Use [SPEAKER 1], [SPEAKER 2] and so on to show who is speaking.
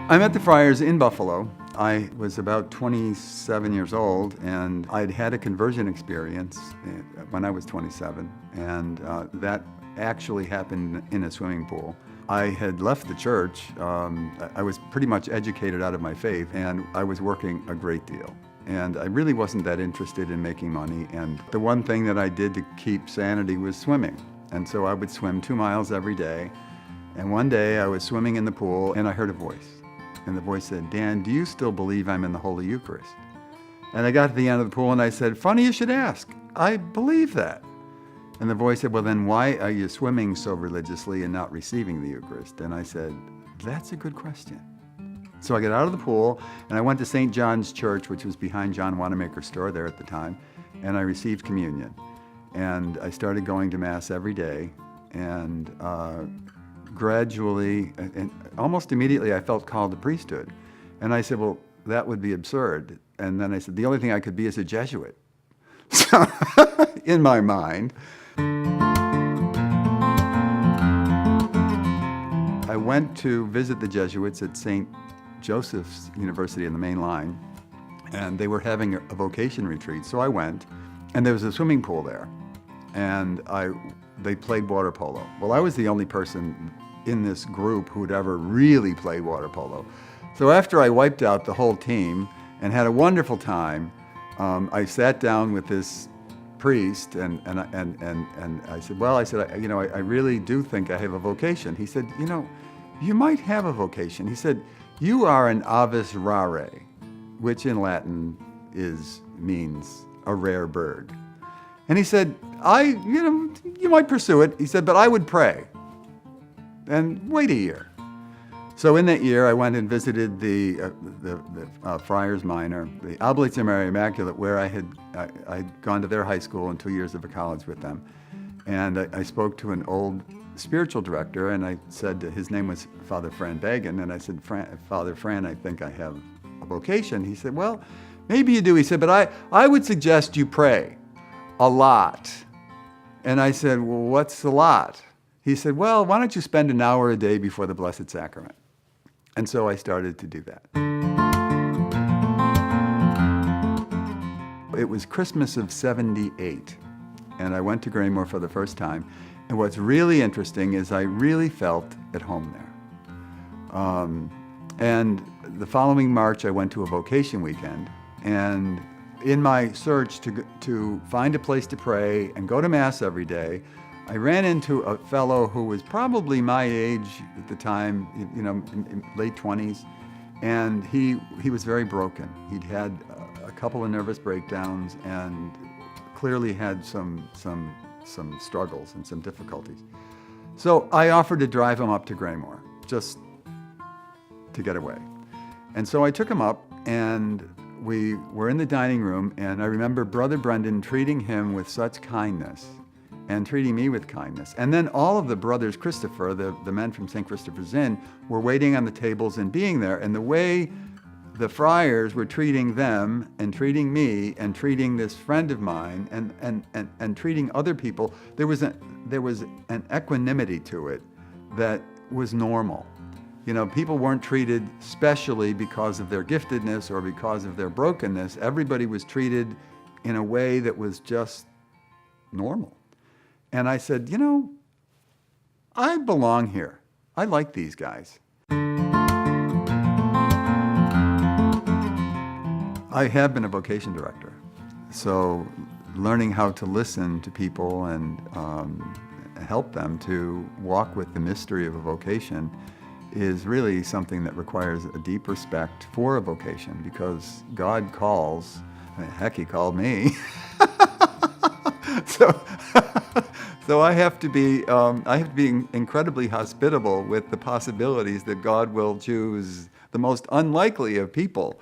[SPEAKER 1] I met the Friars in Buffalo. I was about 27 years old, and I'd had a conversion experience when I was 27, and that actually happened in a swimming pool. I had left the church. I was pretty much educated out of my faith, and I was working a great deal. And I really wasn't that interested in making money, and the one thing that I did to keep sanity was swimming. And so I would swim 2 miles every day, and one day I was swimming in the pool, and I heard a voice. And the voice said, "Dan, do you still believe I'm in the Holy Eucharist?" And I got to the end of the pool and I said, "Funny you should ask. I believe that." And the voice said, "Well, then why are you swimming so religiously and not receiving the Eucharist?" And I said, "That's a good question." So I got out of the pool and I went to St. John's Church, which was behind John Wanamaker's store there at the time, and I received communion. And I started going to Mass every day, and gradually, and almost immediately, I felt called to priesthood. And I said, "Well, that would be absurd." And then I said, "The only thing I could be is a Jesuit." So, in my mind, I went to visit the Jesuits at St. Joseph's University in the main line, and they were having a vocation retreat. So I went, and there was a swimming pool there, and they played water polo. Well, I was the only person in this group who had ever really played water polo. So after I wiped out the whole team and had a wonderful time, I sat down with this priest and I said, "Well," I said, I really do think I have a vocation." He said, "You might have a vocation." He said, "You are an avis rare," which in Latin means a rare bird. And he said, "You might pursue it." He said, "But I would pray and wait a year." So in that year, I went and visited the Friars Minor, the Oblates of Mary Immaculate, where I'd gone to their high school and 2 years of college with them. And I spoke to an old spiritual director, and I said, his name was Father Fran Bagan, and I said, "Father Fran, I think I have a vocation." He said, "Well, maybe you do." He said, "But I would suggest you pray a lot." And I said, "Well, what's a lot?" He said, "Well, why don't you spend an hour a day before the Blessed Sacrament?" And so I started to do that. It was Christmas of '78, and I went to Graymoor for the first time. And what's really interesting is I really felt at home there. And the following March, I went to a vocation weekend, and in my search to find a place to pray and go to Mass every day, I ran into a fellow who was probably my age at the time, in late 20s, and he was very broken. He'd had a couple of nervous breakdowns and clearly had some struggles and some difficulties. So I offered to drive him up to Graymoor, just to get away. And so I took him up, and we were in the dining room, and I remember Brother Brendan treating him with such kindness and treating me with kindness. And then all of the brothers Christopher, the men from St. Christopher's Inn, were waiting on the tables and being there. And the way the friars were treating them and treating me and treating this friend of mine and treating other people, there was an equanimity to it that was normal. People weren't treated specially because of their giftedness or because of their brokenness. Everybody was treated in a way that was just normal. And I said, I belong here. I like these guys. I have been a vocation director, so learning how to listen to people and help them to walk with the mystery of a vocation is really something that requires a deep respect for a vocation, because God calls. Heck, He called me. So I have to be incredibly hospitable with the possibilities that God will choose the most unlikely of people.